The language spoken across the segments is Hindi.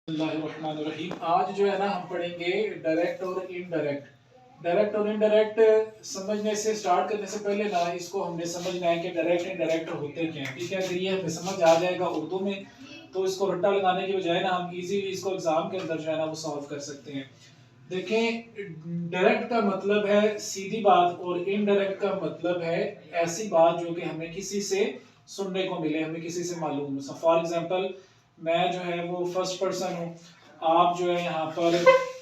बिस्मिल्लाहिर्रहमानिर्रहीम। आज जो है ना हम पढ़ेंगे डायरेक्ट और इनडायरेक्ट। डायरेक्ट और इनडायरेक्ट समझने से स्टार्ट करने से पहले ना इसको हमने समझना है कि डायरेक्ट इनडायरेक्ट होते क्या हैं। ठीक है, अगर ये हमें समझ आ जाएगा उर्दू में तो इसको रट्टा लगाने की बजाय ना हम इजीली इसको एग्जाम के अंदर जो है ना वो सॉल्व कर सकते हैं। देखें, डायरेक्ट का मतलब है सीधी बात और इनडायरेक्ट का मतलब है ऐसी बात जो कि हमें किसी से सुनने को मिले, हमें किसी से मालूम हो। फॉर एग्जांपल, मैं जो है वो फर्स्ट पर्सन हूँ, आप जो है यहाँ पर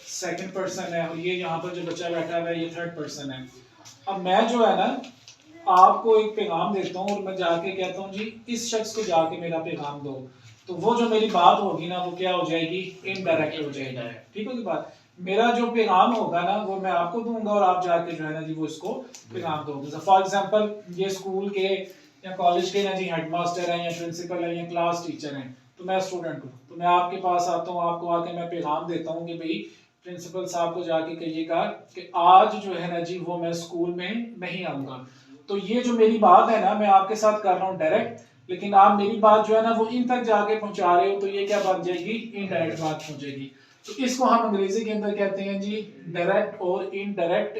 सेकंड पर्सन है और ये यहाँ पर जो बच्चा बैठा हुआ है ये थर्ड पर्सन है। अब मैं जो है ना आपको एक पैगाम देता हूँ और मैं जाके कहता हूँ जी इस शख्स को जाके मेरा पैगाम दो, तो वो जो मेरी बात होगी ना वो क्या हो जाएगी, इनडायरेक्ट हो जाएगी। ठीक होगी बात। मेरा जो पैगाम होगा ना वो मैं आपको दूंगा और आप जाके जो है ना जी वो इसको पैगाम दोगे। फॉर एग्जांपल, ये स्कूल के या कॉलेज के ना जी हेडमास्टर हैं या प्रिंसिपल है या क्लास टीचर हैं, तो मैं स्टूडेंट हूँ, तो मैं आपके पास आता हूँ, आपको आके मैं पैगाम देता हूँ कि भाई प्रिंसिपल साहब को जाके कहिएगा कि आज जो है ना जी वो मैं स्कूल में नहीं आऊंगा। तो ये जो मेरी बात है ना मैं आपके साथ कर रहा हूँ डायरेक्ट, लेकिन आप मेरी बात जो है ना वो इन तक जाके पहुंचा रहे हो, तो ये क्या बन जाएगी, इनडायरेक्ट बात पहुंचेगी। तो इसको हम अंग्रेजी के अंदर कहते हैं जी डायरेक्ट और इनडायरेक्ट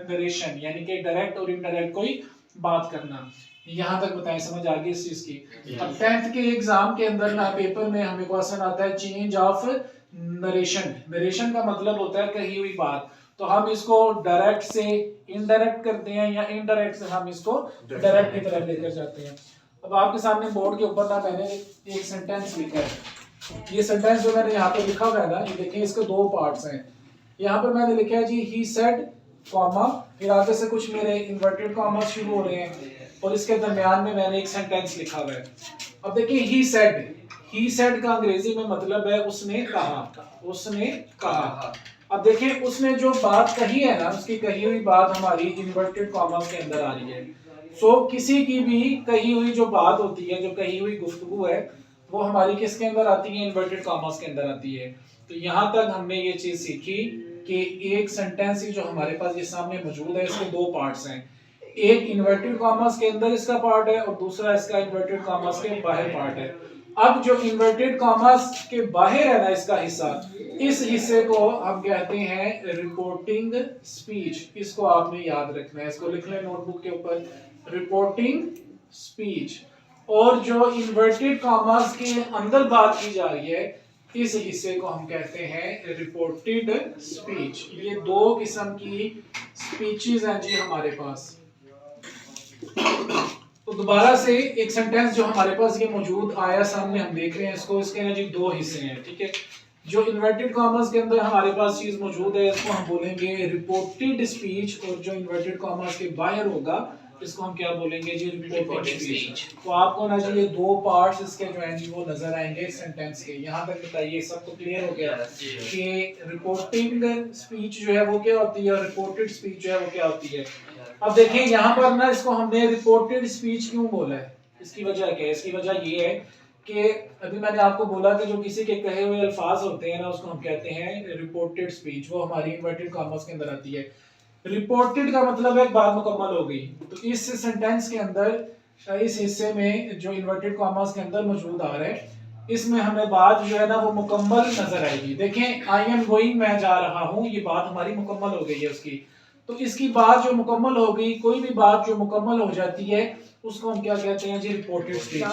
नरेशन, यानी कि डायरेक्ट और इनडायरेक्ट कोई बात करना। यहाँ तक बताएं, समझ आ गई इस चीज की। अब 10th के एग्जाम के अंदर ना पेपर में हमें क्वेश्चन आता है चेंज ऑफ नरेशन। नरेशन का मतलब होता है कही हुई बात, तो हम इसको डायरेक्ट से इनडायरेक्ट करते हैं या इनडायरेक्ट से हम इसको डायरेक्ट की तरफ लेकर जाते हैं। अब आपके सामने बोर्ड के ऊपर ना मैंने एक सेंटेंस लिखा है। ये सेंटेंस जो मैंने यहाँ पे लिखा हुआ है ना, ये देखें इसके दो पार्ट्स हैं। यहाँ पर मैंने लिखा है जी ही सेड कॉमा, फिर आगे से कुछ मेरे इन्वर्टेड कॉमा शुरू हो रहे हैं और इसके दरमियान में मैंने एक सेंटेंस लिखा हुआ है। अब देखिए ही सेड का अंग्रेजी में मतलब है उसने कहा, उसने कहा। अब देखिए उसने जो बात कही है ना उसकी कही हुई बात हमारी इन्वर्टेड कॉमास के अंदर आ रही है। सो किसी की भी कही हुई जो बात होती है, जो कही हुई गुफ्तगू है, वो हमारी किसके अंदर आती है, इन्वर्टेड कॉमास के अंदर आती है। तो यहाँ तक हमने ये चीज सीखी कि एक सेंटेंस ही जो हमारे पास ये सामने मौजूद है इसके दो पार्ट्स हैं। एक इन्वर्टेड कॉमास के अंदर इसका पार्ट है और दूसरा इसका इन्वर्टेड कॉमास के बाहर पार्ट है। अब जो इन्वर्टेड कॉमास के बाहर है ना इसका हिस्सा, इस हिस्से को हम कहते हैं रिपोर्टिंग स्पीच। इसको आपने याद रखना है, इसको लिख लें नोटबुक के ऊपर, रिपोर्टिंग स्पीच। और जो इन्वर्टेड कॉमास के अंदर बात की जा रही है इस हिस्से को हम कहते हैं रिपोर्टेड स्पीच। ये दो किस्म की स्पीचेस हैं जी हमारे पास। तो दोबारा से एक सेंटेंस जो हमारे पास ये मौजूद आया सामने, हम देख रहे हैं इसको, इसके ना जी दो हिस्से हैं। ठीक है, जो इन्वर्टेड कॉमर्स के अंदर हमारे पास चीज मौजूद है इसको हम बोलेंगे रिपोर्टेड स्पीच, और जो इन्वर्टेड कॉमर्स के बाहर होगा इसको हम क्या बोलेंगे जी, रिपोर्टेड स्पीच। तो आपको ना जी ये दो पार्ट्स इसके जो हैं जी वो नजर आएंगे सेंटेंस के। यहाँ तक बताइए सबको क्लियर हो गया कि रिपोर्टिंग स्पीच जो है वो क्या होती है और रिपोर्टेड स्पीच जो है वो क्या होती है। अब देखिए यहाँ पर ना इसको हमने रिपोर्टेड स्पीच क्यों बोला है, इसकी वजह क्या है। इसकी वजह ये है कि अभी मैंने आपको बोला कि जो किसी के कहे हुए अल्फाज होते हैं ना उसको हम कहते हैं रिपोर्टेड स्पीच, वो हमारी इन्वर्टेड कॉमर्स के अंदर आती है। रिपोर्टेड का मतलब है बात मुकम्मल हो गई। तो इस सेंटेंस के अंदर इस हिस्से में जो इन्वर्टेड कॉमर्स के अंदर मौजूद आ रहा है इसमें हमें बात जो है ना वो मुकम्मल नजर आएगी। देखें आई एम गोइंग, मैं जा रहा हूँ, ये बात हमारी मुकम्मल हो गई है उसकी। तो इसकी बात जो मुकम्मल हो गई, कोई भी बात जो मुकम्मल हो जाती है उसको हम क्या कहते हैं जी, रिपोर्टेड स्पीच।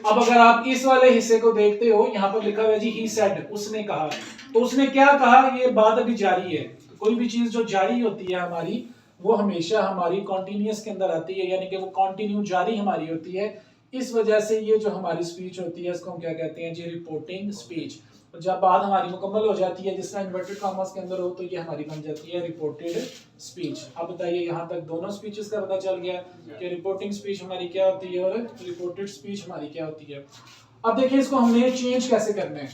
अब अगर आप इस वाले हिस्से को देखते हो, यहाँ पर लिखा हुआ है जी ही सेड, उसने कहा। तो उसने क्या कहा, ये बात अभी जारी है। तो कोई भी चीज जो जारी होती है हमारी वो हमेशा हमारी कॉन्टिन्यूस के अंदर आती है, यानी कि वो कंटिन्यू जारी हमारी होती है। इस वजह से ये जो हमारी स्पीच होती है इसको हम क्या कहते हैं जी, रिपोर्टिंग स्पीच। जब बात हमारी मुकम्मल हो जाती है जिस तरह इन्वर्टेड कॉमर्स के अंदर हो, तो ये हमारी बन जाती है रिपोर्टेड स्पीच। अब बताइए यहाँ तक दोनों स्पीचेस का पता चल गया कि रिपोर्टिंग स्पीच हमारी क्या होती है और रिपोर्टेड स्पीच हमारी क्या होती है। अब देखिए इसको हमने चेंज कैसे करना है।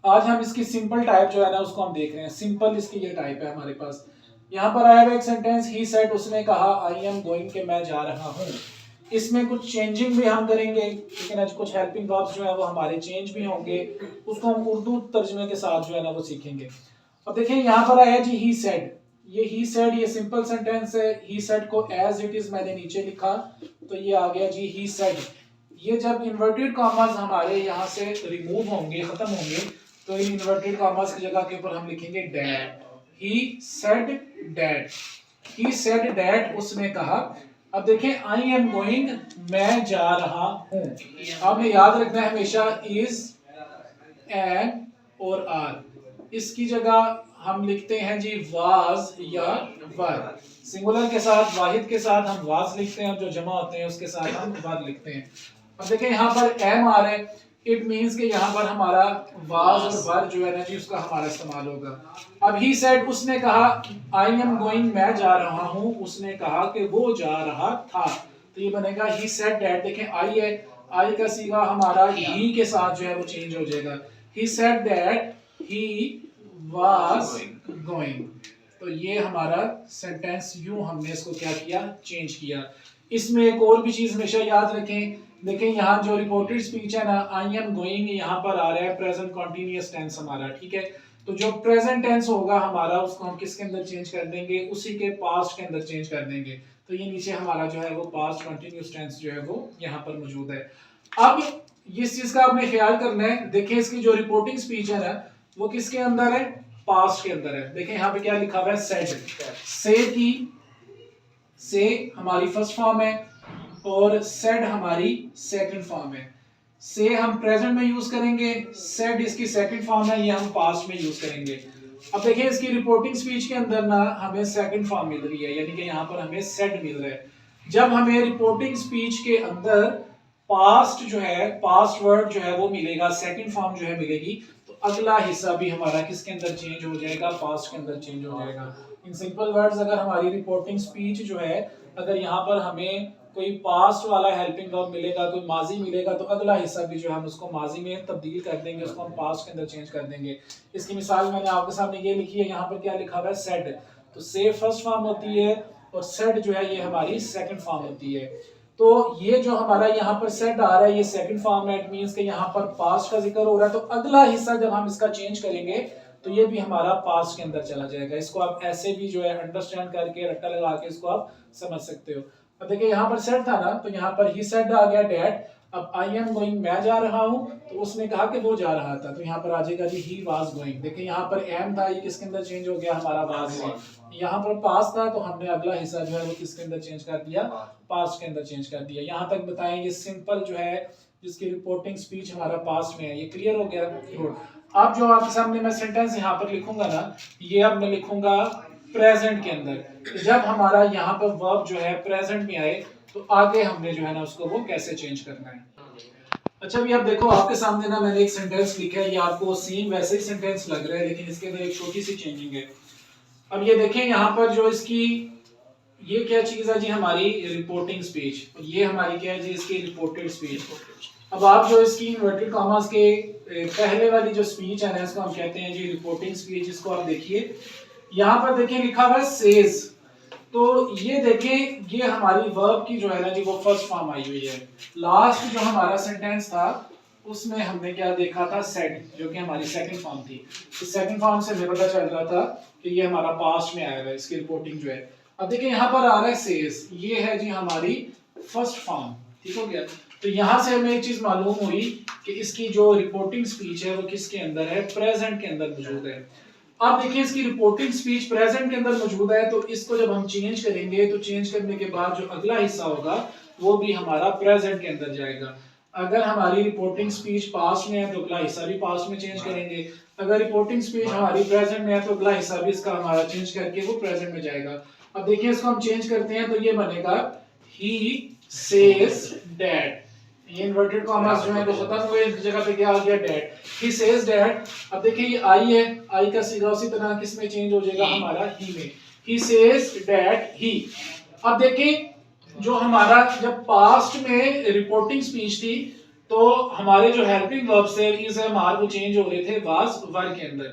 आज हम इसकी सिंपल टाइप जो है ना उसको हम देख रहे हैं। सिंपल इसकी ये टाइप है हमारे पास। यहाँ पर आया हुआ एक सेंटेंस ही सेड, उसने कहा, आई एम गोइंग के मैं जा रहा हूँ। इसमें कुछ चेंजिंग भी हम करेंगे, लेकिन आज कुछ हेल्पिंग वर्ब्स जो है वो हमारे चेंज भी होंगे, उसको हम उर्दू तर्जमे के साथ जो है ना वो सीखेंगे। अब देखिए यहाँ पर आया जी ही सेड। ये ही सेड ये सिंपल सेंटेंस है। ही सेड को एज इट इज मैंने नीचे लिखा, तो ये आ गया जी ही सेड। ये जब इन्वर्टेड कॉमास हमारे यहाँ से रिमूव होंगे, खत्म होंगे, तो इन इन्वर्टेड कॉमास की जगह के ऊपर हम लिखेंगे that. He said that, he said that, उसने कहा। अब देखें आई एम गोइंग, मैं जा रहा हूं। आपने याद रखना है हमेशा इज, एन और आर। इसकी जगह हम लिखते हैं जी वाज या वर। सिंगुलर के साथ, वाहिद के साथ हम वाज लिखते हैं और जो जमा होते हैं उसके साथ हम वर लिखते हैं। अब देखें यहाँ पर एम आ रहा है, इट मींस कि यहाँ पर हमारा वाज और वर जो है ना जी उसका हमारा इस्तेमाल होगा। अब ही सेड, उसने कहा, आई एम गोइंग, मैं जा रहा हूँ, उसने कहा कि वो जा रहा था। तो ये बनेगा ही सेड दैट। देखें आई है, आई का सीगा हमारा ही के साथ जो है वो चेंज हो जाएगा। He said that he was going. तो ये हमारा सेंटेंस यूं हमने इसको क्या किया, चेंज किया। इसमें एक और भी चीज हमेशा याद रखें, देखें यहाँ जो रिपोर्टेड स्पीच है ना, आई एम गोइंग, यहाँ पर आ रहा है प्रेजेंट कॉन्टिन्यूअस टेंस हमारा, ठीक है। तो जो प्रेजेंट टेंस होगा हमारा उसको हम किसके अंदर चेंज कर देंगे, उसी के पास्ट के अंदर चेंज कर देंगे। तो ये नीचे हमारा जो है वो पास्ट कॉन्टिन्यूअस टेंस जो है वो यहाँ पर मौजूद है। अब इस चीज का आपने ख्याल करना है, देखें इसकी जो रिपोर्टिंग स्पीच है ना वो किसके अंदर है, पास्ट के अंदर है। देखें यहाँ पे क्या लिखा हुआ है, सेड। से की, से हमारी फर्स्ट फॉर्म है और सेड हमारी सेकंड फॉर्म है। से हम प्रेजेंट में यूज करेंगे, सेड इसकी सेकंड फॉर्म है, ये हम पास्ट में यूज करेंगे। अब देखिए इसकी रिपोर्टिंग स्पीच के अंदर ना हमें सेकंड फॉर्म मिल रही है, यानी कि यहाँ पर हमें सेड मिल रहा है। जब हमें रिपोर्टिंग स्पीच के अंदर पास्ट जो है, पास्ट वर्ड जो है वो मिलेगा, सेकंड फॉर्म जो है मिलेगी, तो अगला हिस्सा भी हमारा किसके अंदर चेंज हो जाएगा, पास्ट के अंदर चेंज हो जाएगा। इन सिंपल वर्ड्स, अगर हमारी रिपोर्टिंग स्पीच जो है, अगर यहाँ पर हमें कोई पास्ट वाला हेल्पिंग वर्ब मिलेगा, कोई माजी मिलेगा, तो अगला हिस्सा भी जो है हम उसको माजी में तब्दील कर देंगे, उसको हम पास्ट के अंदर चेंज कर देंगे। इसकी मिसाल मैंने आपके सामने ये लिखी है, यहाँ पर क्या लिखा हुआ है, सेड। तो से फर्स्ट फॉर्म होती है और सेड जो है ये हमारी सेकंड फॉर्म होती है। तो ये जो हमारा यहाँ पर सेड आ रहा है ये सेकंड फॉर्म है, इट मींस कि यहाँ पर पास्ट का जिक्र हो रहा है। तो अगला हिस्सा जब हम इसका चेंज करेंगे तो ये भी हमारा पास्ट के अंदर चला जाएगा। इसको आप ऐसे भी जो है अंडरस्टैंड करके, रट्टा लगा के इसको आप समझ सकते हो। अब देखिए यहाँ पर सेड था ना, तो यहाँ पर ही सेड आ गया डैट। अब आई एम गोइंग, मैं जा रहा हूँ, तो उसने कहा कि वो जा रहा था, तो यहाँ पर आ जाएगा जी ही वाज गोइंग। देखिए यहाँ पर एम था, ये किसके अंदर चेंज हो गया, हमारा वाज में। यहाँ पर पास्ट था तो हमने अगला हिस्सा जो है वो किसके अंदर चेंज कर दिया, पास्ट के अंदर चेंज कर दिया। यहाँ तक बताएं, ये सिंपल जो है जिसकी रिपोर्टिंग स्पीच हमारा पास्ट में है, ये क्लियर हो गया। गुड। अब जो आपके सामने मैं सेंटेंस यहाँ पर लिखूंगा ना, ये अब मैं लिखूंगा प्रेजेंट के अंदर। जब हमारा यहाँ पर वर्ब जो है प्रेजेंट में आए तो आगे हमने जो है ना उसको वो कैसे चेंज करना है। अच्छा भी अब देखो आपके सामने ना मैंने एक सेंटेंस लिखा है, ये आपको सेम वैसे ही सेंटेंस लग रहा है लेकिन इसके अंदर एक छोटी सी चेंजिंग है। अब ये देखें यहाँ पर जो इसकी ये क्या चीज है जी, हमारी रिपोर्टिंग स्पीच। ये हमारी क्या है जी, इसकी रिपोर्टेड स्पीच। अब आप जो इसकी इन्वर्टेड कॉमास के पहले वाली जो स्पीच है ना इसको हम कहते हैं जी रिपोर्टिंग स्पीच। इसको आप देखिए यहाँ पर देखिए लिखा हुआ है सेज। तो ये देखें ये हमारी वर्ब की जो है ना जी वो फर्स्ट फॉर्म आई हुई है। लास्ट जो हमारा सेंटेंस था उसमें हमने क्या देखा था, सेड, जो कि हमारी सेकंड फॉर्म थी। इस सेकंड फॉर्म से हमें पता चल रहा था कि ये हमारा पास्ट में आएगा, इसकी रिपोर्टिंग जो है। अब देखिए यहाँ पर आ रहा है सेज, ये है जी हमारी फर्स्ट फॉर्म, ठीक हो गया। तो यहाँ से हमें एक चीज मालूम हुई कि इसकी जो रिपोर्टिंग स्पीच है वो किसके अंदर है, प्रेजेंट के अंदर मौजूद है। अब देखिए इसकी रिपोर्टिंग स्पीच प्रेजेंट के अंदर मौजूद है, तो इसको जब हम चेंज करेंगे तो चेंज करने के बाद जो अगला हिस्सा होगा वो भी हमारा प्रेजेंट के अंदर जाएगा। अगर हमारी रिपोर्टिंग स्पीच पास्ट में है तो अगला हिस्सा भी पास्ट में चेंज करेंगे। अगर रिपोर्टिंग स्पीच हमारी प्रेजेंट में है तो अगला हिस्सा भी इसका हमारा चेंज करके वो प्रेजेंट में जाएगा। अब देखिए इसको हम चेंज करते हैं तो ये बनेगा ही सेज दैट। ये इन्वर्टेड कॉमास जो है वो खत्म हुए, इस जगह पे क्या आ गया, डैट। He says that. अब देखिए ये आई है, आई का सीधा उसी तरह किस में चेंज हो जाएगा, हमारा ही में। He says that he. अब देखिए जो हमारा जब पास्ट में रिपोर्टिंग स्पीच थी तो हमारे जो हेल्पिंग वर्ब्स थे इज एम आर वो चेंज हो रहे थे वाज वर के अंदर।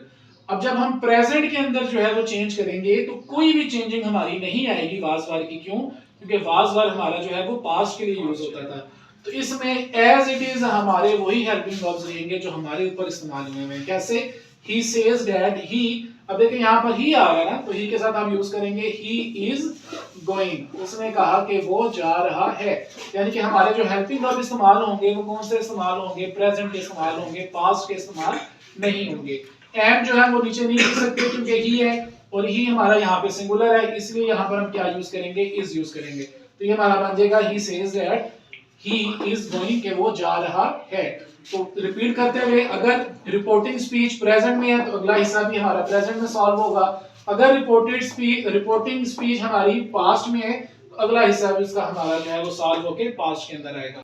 अब जब हम प्रेजेंट के अंदर जो है वो चेंज करेंगे तो कोई भी चेंजिंग हमारी नहीं आएगी वाज वर की। क्यों? क्योंकि वाज वर हमारा जो है वो पास्ट के लिए यूज होता था। तो इसमें एज इट इज हमारे वही हेल्पिंग वर्ब्स रहेंगे जो हमारे ऊपर इस्तेमाल हुए हैं। कैसे? He says that he. अब देखिए यहाँ पर ही आ रहा है ना, तो ही के साथ हम यूज करेंगे ही इज गोइंग। उसने कहा कि वो जा रहा है। यानी कि हमारे जो हेल्पिंग वर्ब इस्तेमाल होंगे वो कौन से इस्तेमाल होंगे, प्रेजेंट के इस्तेमाल होंगे, पास्ट के इस्तेमाल नहीं होंगे। एम जो है वो नीचे नहीं लिख सकते क्योंकि ही है और ही हमारा यहाँ पे सिंगुलर है, इसलिए यहाँ पर हम क्या यूज करेंगे, इज यूज करेंगे। तो ये हमारा बन जाएगा he says that he is going, के वो जा रहा है। तो रिपीट करते हुए, अगर रिपोर्टिंग स्पीच प्रेजेंट में है तो अगला हिस्सा भी हमारा प्रेजेंट में सॉल्व होगा। अगर रिपोर्टिंग स्पीच हमारी पास्ट में है तो अगला हिस्सा भी उसका हमारा जो है वो सॉल्व होके पास्ट के अंदर आएगा।